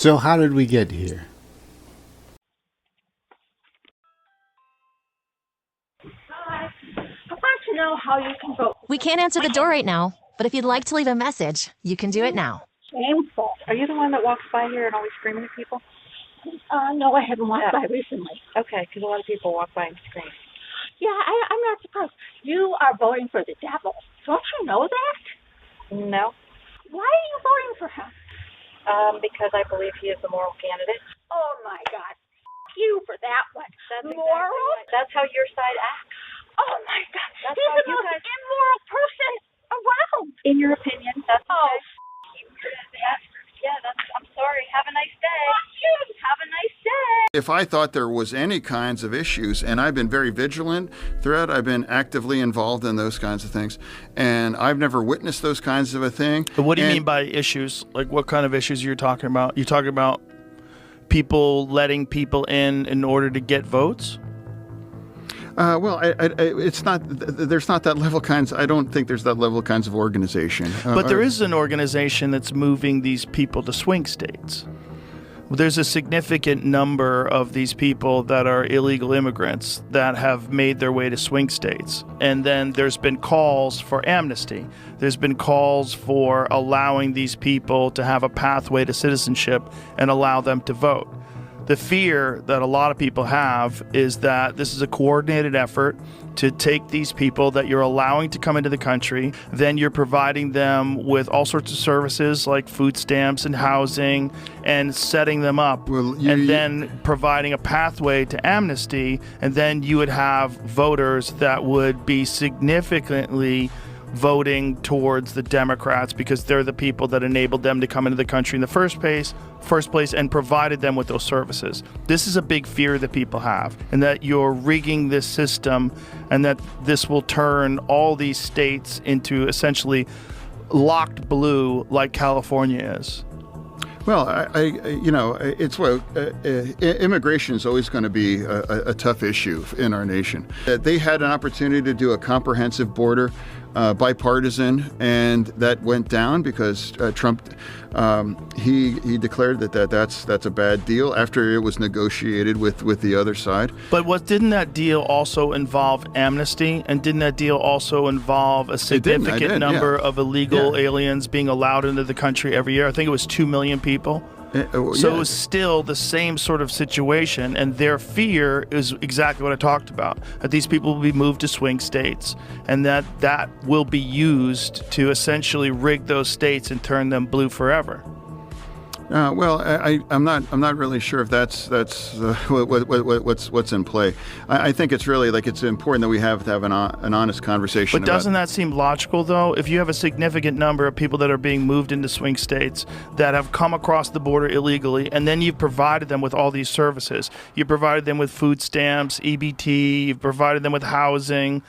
So how did we get here? I want to know how you can vote. We can't answer the door right now, but if you'd like to leave a message, you can do it now. Shameful. Are you the one that walks by here and always screaming at people? No, I haven't walked by recently. Okay, because a lot of people walk by and scream. Yeah, I'm not surprised. You are voting for the devil. Don't you know that? No, Why are you voting for him? because I believe he is the moral candidate. Oh, my God. You for that one. That's Moral? That's how your side acts. Oh, my God. That's He's how the you most guys- immoral person around. In your opinion, that's Oh, I'm sorry. Have a nice day. fuck you. Have a nice day. If I thought there was any kinds of issues, and I've been very vigilant throughout, I've been actively involved in those kinds of things, and I've never witnessed those kinds of a thing. But what do you And- mean by issues? Like, what kind of issues are you talking about? You talking about people letting people in order to get votes? Well, it's not. There's not that level kinds. I don't think there's that level kinds of organization. But there is an organization that's moving these people to swing states. There's a significant number of these people that are illegal immigrants that have made their way to swing states. And then there's been calls for amnesty. There's been calls for allowing these people to have a pathway to citizenship and allow them to vote. The fear that a lot of people have is that this is a coordinated effort to take these people that you're allowing to come into the country, then you're providing them with all sorts of services like food stamps and housing and setting them up, and then providing a pathway to amnesty, and then you would have voters that would be significantly voting towards the Democrats because they're the people that enabled them to come into the country in the first place and provided them with those services. This is a big fear that people have, and that you're rigging this system and that this will turn all these states into essentially locked blue like California is. Well, it's immigration is always going to be a tough issue in our nation. They had an opportunity to do a comprehensive border, bipartisan, and that went down because Trump he declared that's a bad deal after it was negotiated with the other side. But didn't that deal also involve amnesty, and didn't that deal also involve a significant number of illegal aliens being allowed into the country every year? I think it was 2 million people. So it was still the same sort of situation, and their fear is exactly what I talked about, that these people will be moved to swing states, and that will be used to essentially rig those states and turn them blue forever. Well, I'm not really sure if that's what's in play. I think it's really it's important that we have an honest conversation. But doesn't that seem logical, though? If you have a significant number of people that are being moved into swing states that have come across the border illegally, and then you've provided them with all these services, you provided them with food stamps, EBT, you've provided them with housing.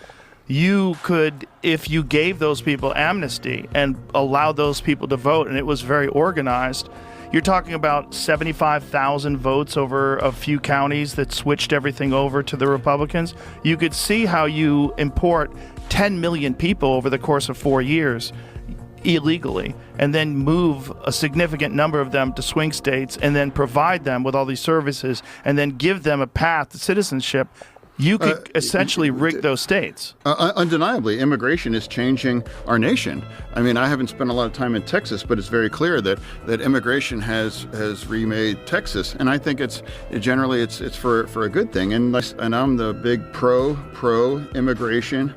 You could, if you gave those people amnesty and allowed those people to vote, and it was very organized. You're talking about 75,000 votes over a few counties that switched everything over to the Republicans. You could see how you import 10 million people over the course of 4 years illegally, and then move a significant number of them to swing states, and then provide them with all these services, and then give them a path to citizenship. You could essentially rig those states. Undeniably, immigration is changing our nation. I mean, I haven't spent a lot of time in Texas, but it's very clear that immigration has remade Texas, and I think it's generally for a good thing. And I'm the big pro immigration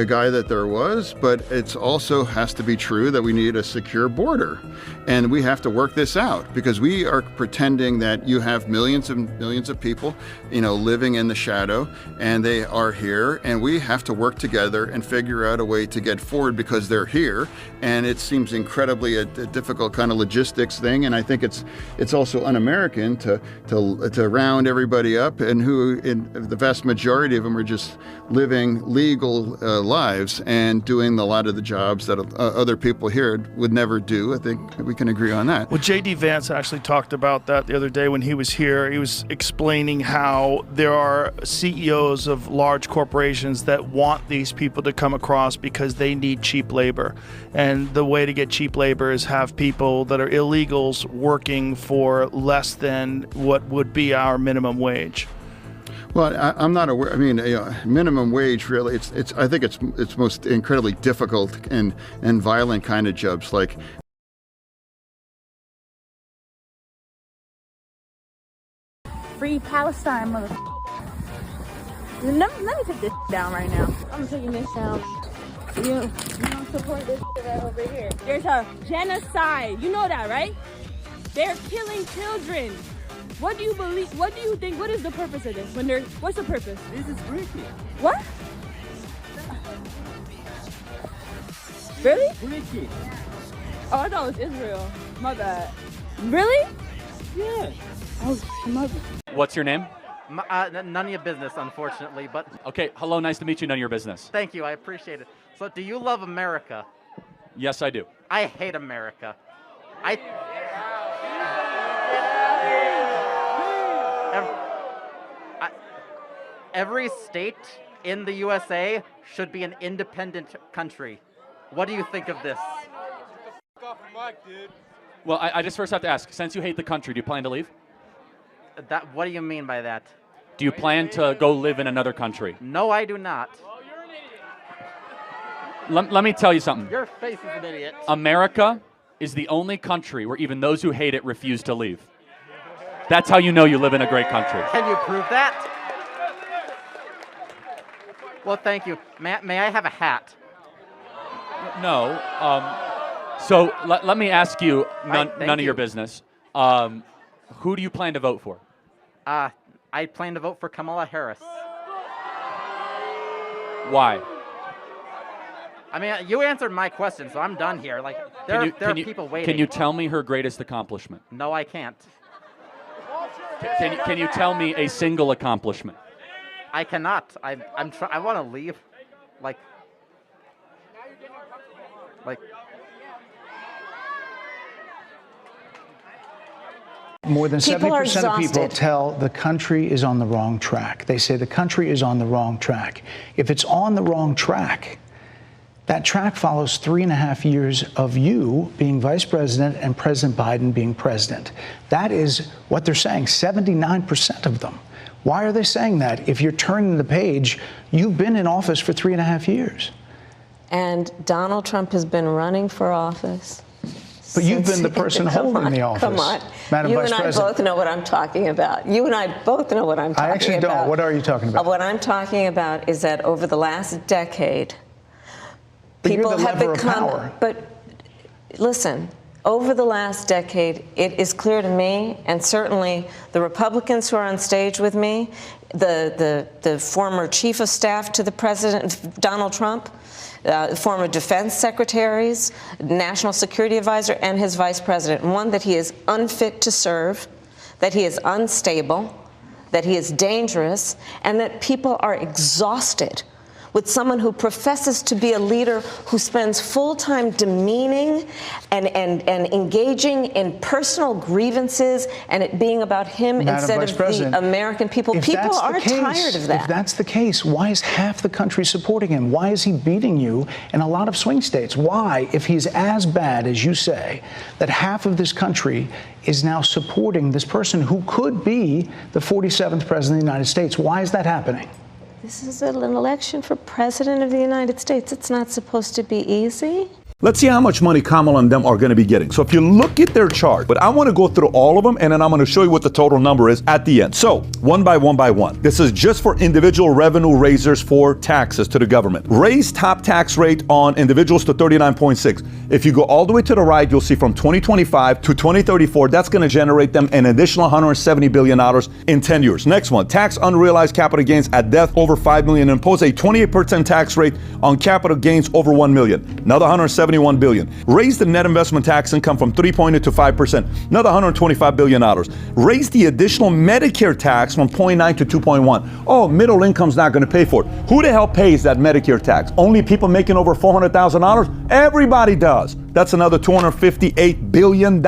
guy that there was, but it's also has to be true that we need a secure border, and we have to work this out, because we are pretending that you have millions of people, living in the shadow, and they are here, and we have to work together and figure out a way to get forward because they're here. And it seems incredibly a difficult kind of logistics thing, and I think it's also un-American to round everybody up, and the vast majority of them are just living legal lives and doing a lot of the jobs that other people here would never do. I think we can agree on that. Well, J.D. Vance actually talked about that the other day when he was here. He was explaining how there are CEOs CEOs of large corporations that want these people to come across because they need cheap labor. And the way to get cheap labor is have people that are illegals working for less than what would be our minimum wage. Well, I'm not aware. I mean, minimum wage really. I think it's most incredibly difficult and violent kind of jobs like. Free Palestine, mother. Let me take this down right now. I'm taking this down. You don't support this right over here. There's a genocide. You know that, right? They're killing children. What do you believe? What do you think? What is the purpose of this? What's the purpose? This is Greeky. What? Really? Greeky. Oh, I thought it was Israel. My bad. Really? Yeah. Oh, my bad. What's your name? None of your business, unfortunately, but Okay, hello, nice to meet you, none of your business. thank you, I appreciate it. So, do you love America? Yes, I do. I hate America. Every state in the USA should be an independent country. What do you think of this? Well, I just first have to ask, since you hate the country, do you plan to leave? What do you mean by that? Do you plan to go live in another country? No, I do not. Let me tell you something. Your face is an idiot. America is the only country where even those who hate it refuse to leave. That's how you know you live in a great country. Can you prove that? Well, thank you. May I have a hat? No. So let me ask you, none of your business. Who do you plan to vote for? I plan to vote for Kamala Harris. Why? I mean, you answered my question, so I'm done here. Like, there are people waiting. Can you tell me her greatest accomplishment? No, I can't. Can you tell me a single accomplishment? I cannot. I want to leave. Like. More than People 70% of people exhausted. tell the country is on the wrong track. They say the country is on the wrong track. If it's on the wrong track, that track follows 3.5 years of you being vice president and President Biden being president. That is what they're saying, 79% of them. Why are they saying that? If you're turning the page, you've been in office for 3.5 years. And Donald Trump has been running for office. But you've been the person holding the office. Come on. Madam You Vice and I President. both know what I'm talking about. You and I both know what I'm talking about. I actually don't. What are you talking about? What I'm talking about is that over the last decade, But people you're the have lever of become. power. But listen, over the last decade, it is clear to me, and certainly the Republicans who are on stage with me, the former chief of staff to the president, Donald Trump, former defense secretaries, national security advisor, and his vice president. One, that he is unfit to serve, that he is unstable, that he is dangerous, and that people are exhausted with someone who professes to be a leader who spends full time demeaning and engaging in personal grievances and it being about him Madam instead Vice of President, the American people. if People that's the are case, tired of that. If that's the case, why is half the country supporting him? Why is he beating you in a lot of swing states? Why, if he's as bad as you say, that half of this country is now supporting this person who could be the 47th president of the United States? Why is that happening? This is an election for president of the United States. It's not supposed to be easy. Let's see how much money Kamala and them are going to be getting. So if you look at their chart, but I want to go through all of them and then I'm going to show you what the total number is at the end. So one by one. This is just for individual revenue raisers for taxes to the government. Raise top tax rate on individuals to 39.6. If you go all the way to the right, you'll see from 2025 to 2034, that's going to generate them an additional $170 billion in 10 years. Next one, tax unrealized capital gains at death over $5 million. Impose a 28% tax rate on capital gains over $1 million. Another $171 billion. Raise the net investment tax income from 3.8 to 5%. Another $125 billion. Raise the additional Medicare tax from 0.9 to 2.1. Oh, middle income's not going to pay for it. Who the hell pays that Medicare tax? Only people making over $400,000? Everybody does. That's another $258 billion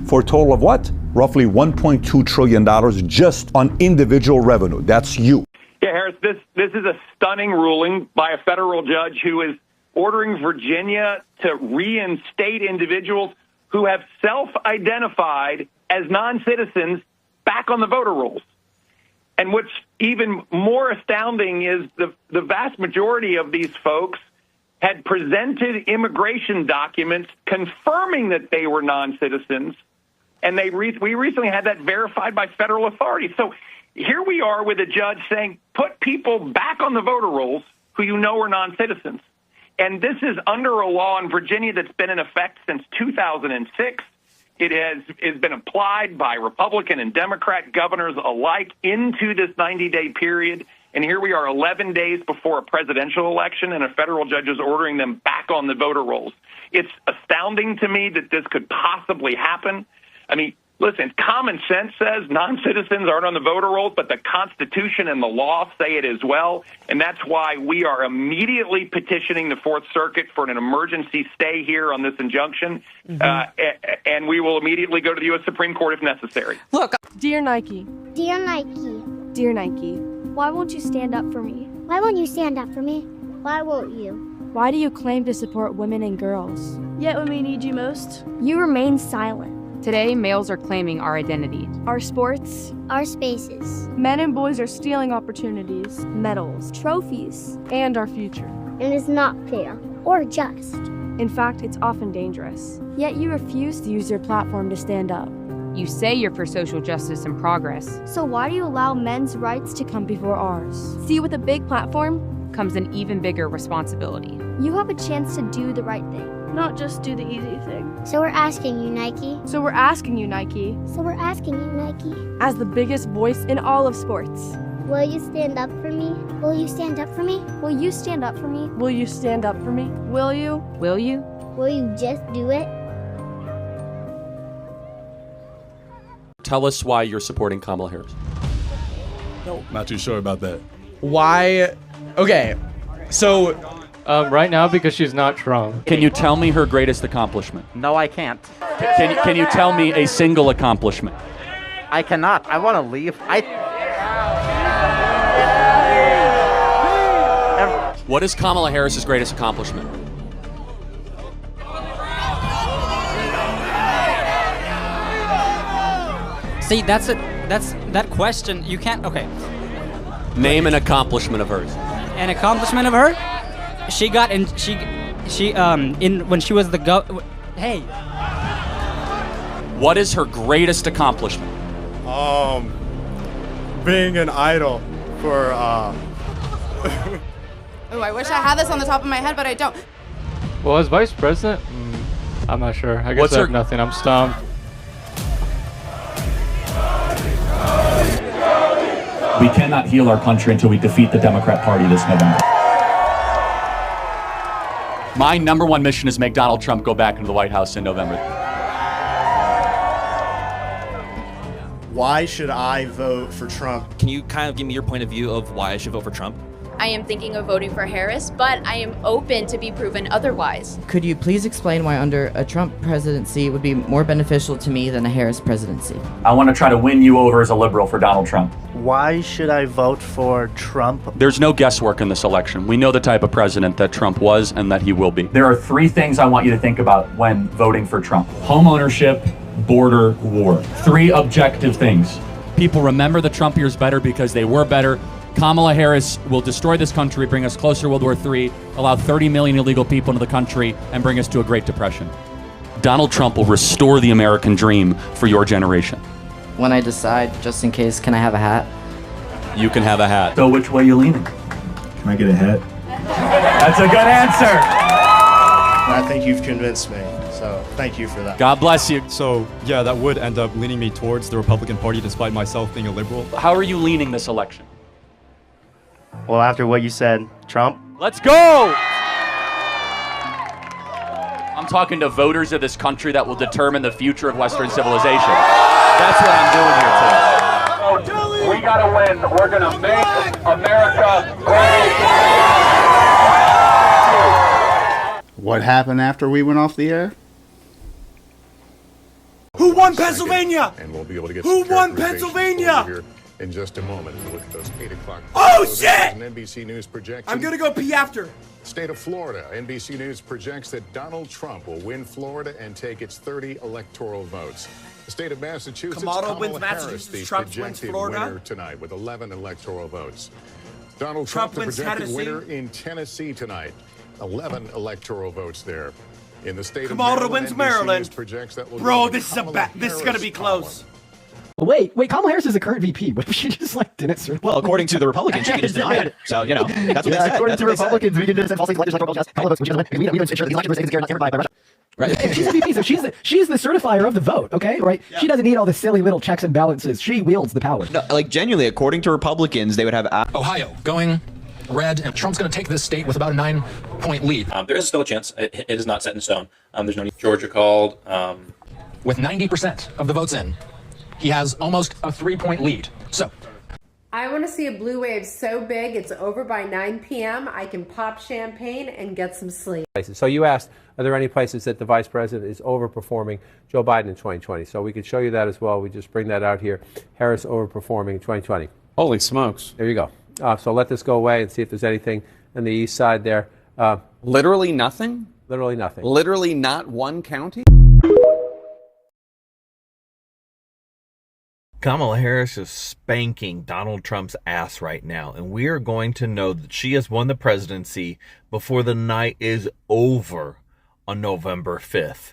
for a total of what? Roughly $1.2 trillion just on individual revenue. That's you. Yeah, Harris, this is a stunning ruling by a federal judge who is ordering Virginia to reinstate individuals who have self-identified as non-citizens back on the voter rolls. And what's even more astounding is the vast majority of these folks had presented immigration documents confirming that they were non-citizens, and we recently had that verified by federal authorities. So here we are with a judge saying, put people back on the voter rolls who you know are non-citizens. And this is under a law in Virginia that's been in effect since 2006. It has been applied by Republican and Democrat governors alike into this 90-day period. And here we are 11 days before a presidential election, and a federal judge is ordering them back on the voter rolls. It's astounding to me that this could possibly happen. I mean, listen, common sense says non-citizens aren't on the voter rolls, but the Constitution and the law say it as well. And that's why we are immediately petitioning the Fourth Circuit for an emergency stay here on this injunction. And we will immediately go to the U.S. Supreme Court if necessary. Look, dear Nike. Dear Nike. Dear Nike. Why won't you stand up for me? Why won't you stand up for me? Why won't you? Why do you claim to support women and girls? Yet when we need you most, you remain silent. Today, males are claiming our identity, our sports, our spaces. Men and boys are stealing opportunities, medals, trophies, and our future. It is not fair or just. In fact, it's often dangerous. Yet you refuse to use your platform to stand up. You say you're for social justice and progress. So why do you allow men's rights to come before ours? See, with a big platform comes an even bigger responsibility. You have a chance to do the right thing. Not just do the easy thing. So we're asking you, Nike. So we're asking you, Nike. So we're asking you, Nike. As the biggest voice in all of sports. Will you stand up for me? Will you stand up for me? Will you stand up for me? Will you stand up for me? Will you? Will you? Will you just do it? Tell us why you're supporting Kamala Harris. No, not too sure about that. Why? Okay, so right now because she's not Trump. Can you tell me her greatest accomplishment? No, I can't. Can you tell me a single accomplishment? I cannot. I want to leave. What is Kamala Harris's greatest accomplishment? See, that's that question. You can't. Okay. Name an accomplishment of hers. An accomplishment of her? She got in. In when she was the Hey. What is her greatest accomplishment? Being an idol for. Oh, I wish I had this on the top of my head, but I don't. Well, as vice president, I'm not sure. I guess I have nothing. I'm stumped. We cannot heal our country until we defeat the Democrat Party this November. My number one mission is make Donald Trump go back into the White House in November. Why should I vote for Trump? Can you kind of give me your point of view of why I should vote for Trump? I am thinking of voting for Harris, but I am open to be proven otherwise. Could you please explain why under a Trump presidency would be more beneficial to me than a Harris presidency? I want to try to win you over as a liberal for Donald Trump. Why should I vote for Trump? There's no guesswork in this election. We know the type of president that Trump was and that he will be. There are three things I want you to think about when voting for Trump. Home ownership, border, war. Three objective things. People remember the Trump years better because they were better. Kamala Harris will destroy this country, bring us closer to World War III, allow 30 million illegal people into the country, and bring us to a Great Depression. Donald Trump will restore the American dream for your generation. When I decide, just in case, can I have a hat? You can have a hat. So which way are you leaning? Can I get a hat? That's a good answer. I think you've convinced me, so thank you for that. God bless you. So, yeah, that would end up leaning me towards the Republican Party despite myself being a liberal. How are you leaning this election? Well, after what you said, Trump. Let's go! I'm talking to voters of this country that will determine the future of Western civilization. That's what I'm doing here today. We gotta win. We're gonna make America great. What happened after we went off the air? Who won Pennsylvania? And we'll be able to get Who won Pennsylvania? in just a moment. We'll look at those 8 o'clock. Oh, so shit! An NBC News projection. I'm gonna go pee after. State of Florida. NBC News projects that Donald Trump will win Florida and take its 30 electoral votes. The state of Massachusetts. Kamala wins Harris, Massachusetts. the Trump wins projected Florida. winner tonight with 11 electoral votes. Donald Trump the wins projected Tennessee. winner in Tennessee tonight. 11 electoral votes there. In the state Kamala of Maryland, wins NBC Maryland. News projects that will Bro, go to this is Kamala this is gonna be close. Wait, Kamala Harris is the current VP. What if she just didn't serve? Well, according to the Republicans, she can just deny it. So, that's what they said. According to Republicans, we can just send falsely electors electoral votes. Kamala votes when she doesn't win. We don't ensure that these elections are taken care of, not hampered by Russia. Right. She's the VP, so she's the certifier of the vote, okay? Right? Yeah. She doesn't need all the silly little checks and balances. She wields the power. No, genuinely, according to Republicans, they would have... Ohio going red, and Trump's going to take this state with about a 9-point lead. There is still a chance. It is not set in stone. There's no need. Georgia called. With 90% of the votes in, he has almost a 3-point lead. So, I want to see a blue wave so big it's over by 9 p.m. I can pop champagne and get some sleep. So you asked, are there any places that the vice president is overperforming Joe Biden in 2020? So we could show you that as well. We just bring that out here. Harris overperforming in 2020. Holy smokes. There you go. So let this go away and see if there's anything on the east side there. Literally nothing? Literally nothing. Literally not one county? Kamala Harris is spanking Donald Trump's ass right now, and we are going to know that she has won the presidency before the night is over on November 5th.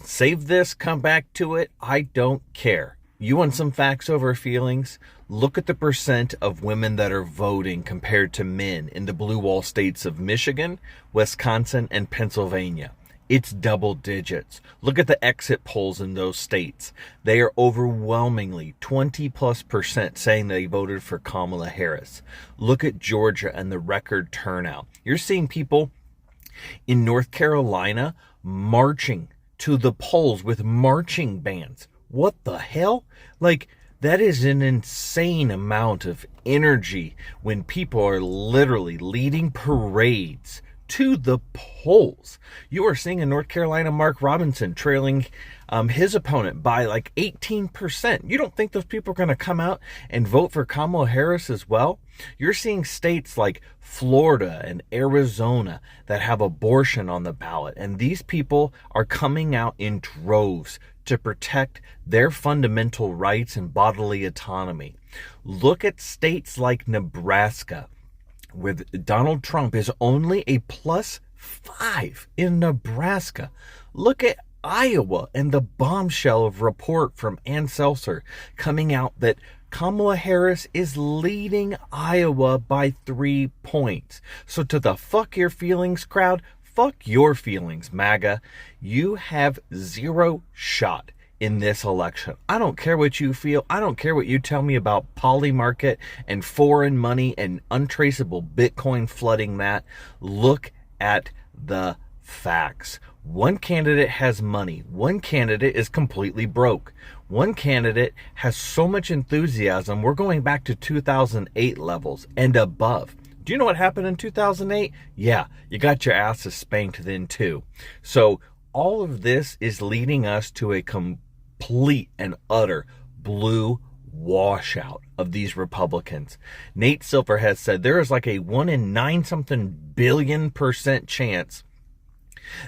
Save this, come back to it, I don't care. You want some facts over feelings? Look at the percent of women that are voting compared to men in the blue wall states of Michigan, Wisconsin, and Pennsylvania. It's double digits. Look at the exit polls in those states. They are overwhelmingly 20+% saying they voted for Kamala Harris. Look at Georgia and the record turnout. You're seeing people in North Carolina marching to the polls with marching bands. What the hell? That is an insane amount of energy when people are literally leading parades to the polls. You are seeing in North Carolina Mark Robinson trailing his opponent by 18%. You don't think those people are going to come out and vote for Kamala Harris as well? You're seeing states like Florida and Arizona that have abortion on the ballot, and these people are coming out in droves to protect their fundamental rights and bodily autonomy. Look at states like Nebraska, where Donald Trump is only a +5 in Nebraska. Look at Iowa and the bombshell of report from Ann Seltzer coming out that Kamala Harris is leading Iowa by 3 points. So to the fuck your feelings crowd, fuck your feelings, MAGA. You have zero shot in this election. I don't care what you feel. I don't care what you tell me about poly market and foreign money and untraceable Bitcoin flooding that. Look at the facts. One candidate has money. One candidate is completely broke. One candidate has so much enthusiasm. We're going back to 2008 levels and above. Do you know what happened in 2008? Yeah, you got your asses spanked then too. So all of this is leading us to a complete and utter blue washout of these Republicans. Nate Silver has said there is a 1 in 9 something billion% chance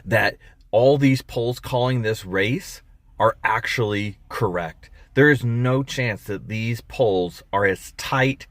that all these polls calling this race are actually correct. There is no chance that these polls are as tight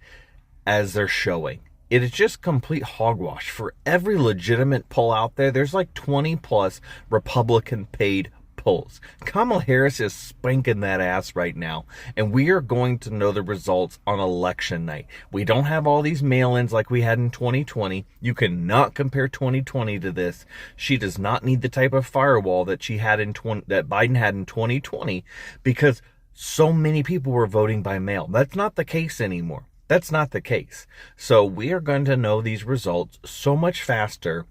as they're showing. It is just complete hogwash. For every legitimate poll out there, there's 20+ Republican paid polls. Kamala Harris is spanking that ass right now, and we are going to know the results on election night. We don't have all these mail-ins like we had in 2020. You cannot compare 2020 to this. She does not need the type of firewall that she had that Biden had in 2020, because so many people were voting by mail. That's not the case anymore. That's not the case. So we are going to know these results so much faster.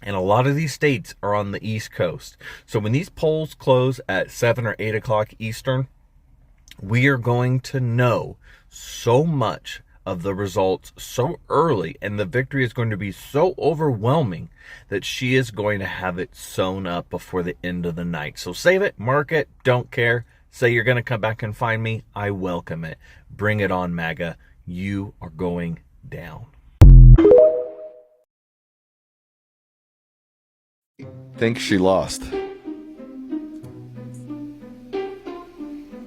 And a lot of these states are on the East Coast. So when these polls close at 7 or 8 o'clock Eastern, we are going to know so much of the results so early, and the victory is going to be so overwhelming that she is going to have it sewn up before the end of the night. So save it, mark it, don't care, say you're going to come back and find me, I welcome it. Bring it on, MAGA. You are going down. Think she lost.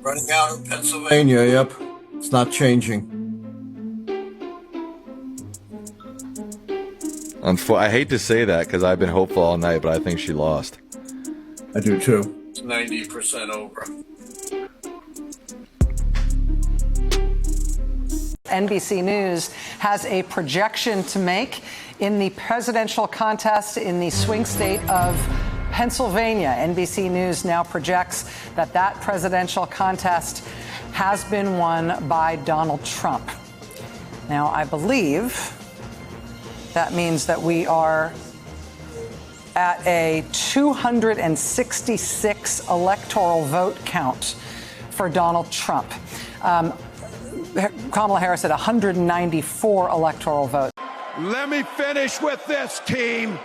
Running out of Pennsylvania, yep. It's not changing. I hate to say that because I've been hopeful all night, but I think she lost. I do too. It's 90% over. NBC News has a projection to make in the presidential contest in the swing state of Pennsylvania. NBC News now projects that that presidential contest has been won by Donald Trump. Now, I believe that means that we are at a 266 electoral vote count for Donald Trump. Kamala Harris at 194 electoral votes. Let me finish with this, team.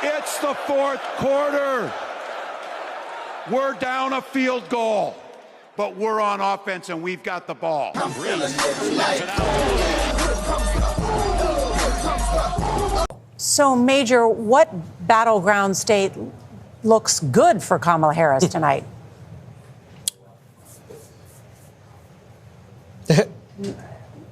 It's the fourth quarter. We're down a field goal, but we're on offense and we've got the ball. So, Major, what battleground state looks good for Kamala Harris tonight?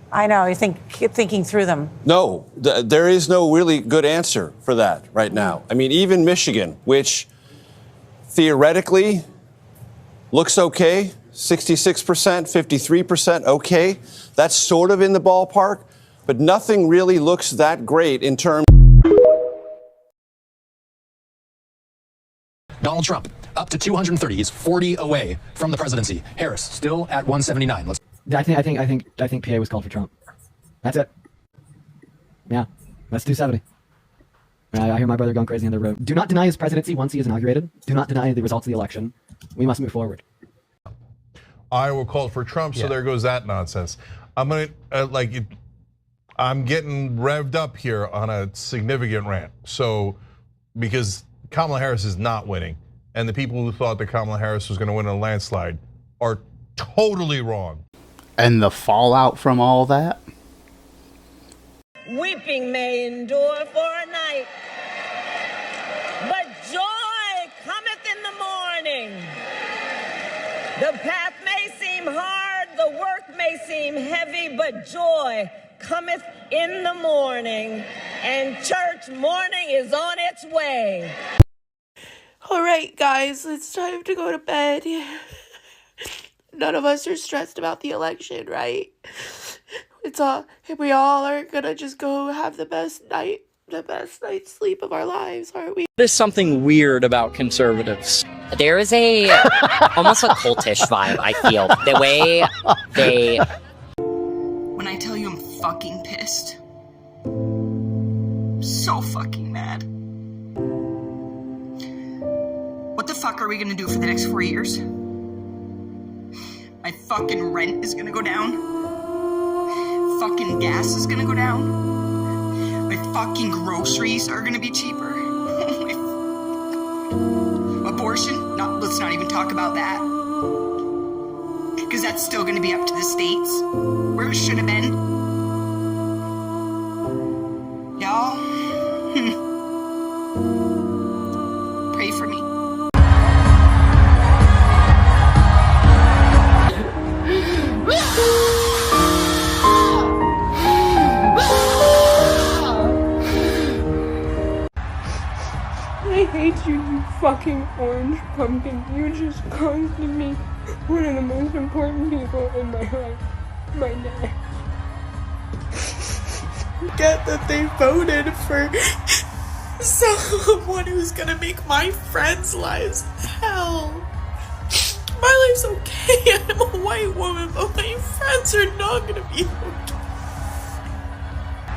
I know, keep thinking through them. No, there is no really good answer for that right now. I mean, even Michigan, which theoretically looks okay, 66%, 53%, okay. That's sort of in the ballpark, but nothing really looks that great in terms. Donald Trump up to 230. He's 40 away from the presidency. Harris still at 179. I think PA was called for Trump. That's it. Yeah, that's 270. I hear my brother going crazy on the road. Do not deny his presidency once he is inaugurated. Do not deny the results of the election. We must move forward. Iowa called for Trump, so there goes that nonsense. I'm getting revved up here on a significant rant. So, because Kamala Harris is not winning, and the people who thought that Kamala Harris was going to win in a landslide are totally wrong. And the fallout from all that? Weeping may endure for a night, but joy cometh in the morning. The path may seem hard, the work may seem heavy, but joy cometh in the morning, and church morning is on its way. All right, guys, it's time to go to bed. None of us are stressed about the election, right? We all are gonna just go have the best night's sleep of our lives, aren't we? There's something weird about conservatives. There is almost a cultish vibe, I feel. The way they... When I tell you I'm fucking pissed. So fucking mad. What the fuck are we gonna do for the next 4 years? My fucking rent is gonna go down. Fucking gas is gonna go down. My fucking groceries are gonna be cheaper. Abortion? Let's not even talk about that. Because that's still gonna be up to the states. Where it should have been. Y'all, pray for me. I hate you, you fucking orange pumpkin. You just caused me one of the most important people in my life, my dad. Get that they voted for someone who's gonna make my friends' lives hell. My life's okay, I'm a white woman, but my friends are not gonna be okay.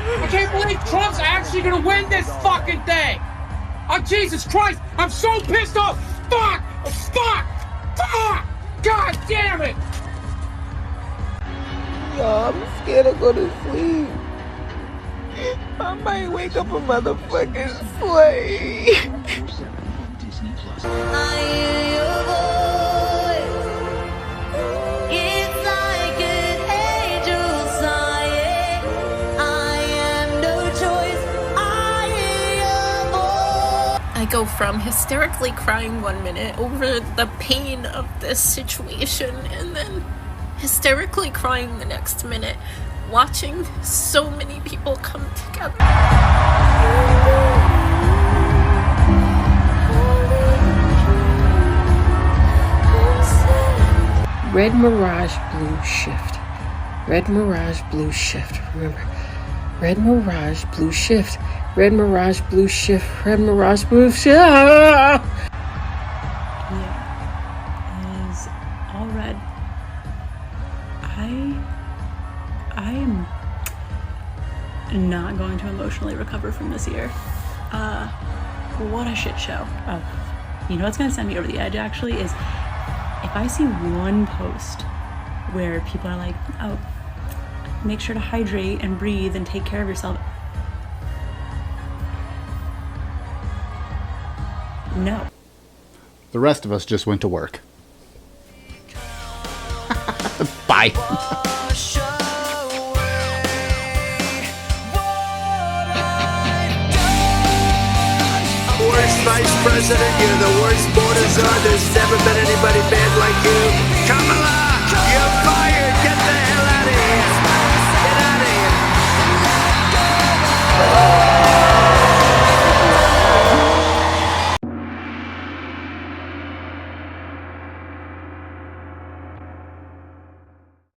I can't believe Trump's actually gonna win this fucking thing! Oh, Jesus Christ! I'm so pissed off! Fuck! Fuck! Fuck! God damn it! Yo, I'm scared to go to sleep. I might wake up a motherfucking slave. I go from hysterically crying 1 minute over the pain of this situation and then hysterically crying the next minute, watching so many people come together. Red Mirage Blue Shift. Red Mirage Blue Shift. Remember, Red Mirage Blue Shift. Red Mirage Blue Shift. Red Mirage Blue Shift. Yeah, it is all red. I am not going to emotionally recover from this year. What a shit show. Oh, you know what's going to send me over the edge actually is if I see one post where people are like, oh, make sure to hydrate and breathe and take care of yourself. No. The rest of us just went to work. Bye. Worst vice president, you're the worst border czar. There's never been anybody bad like you. Come on!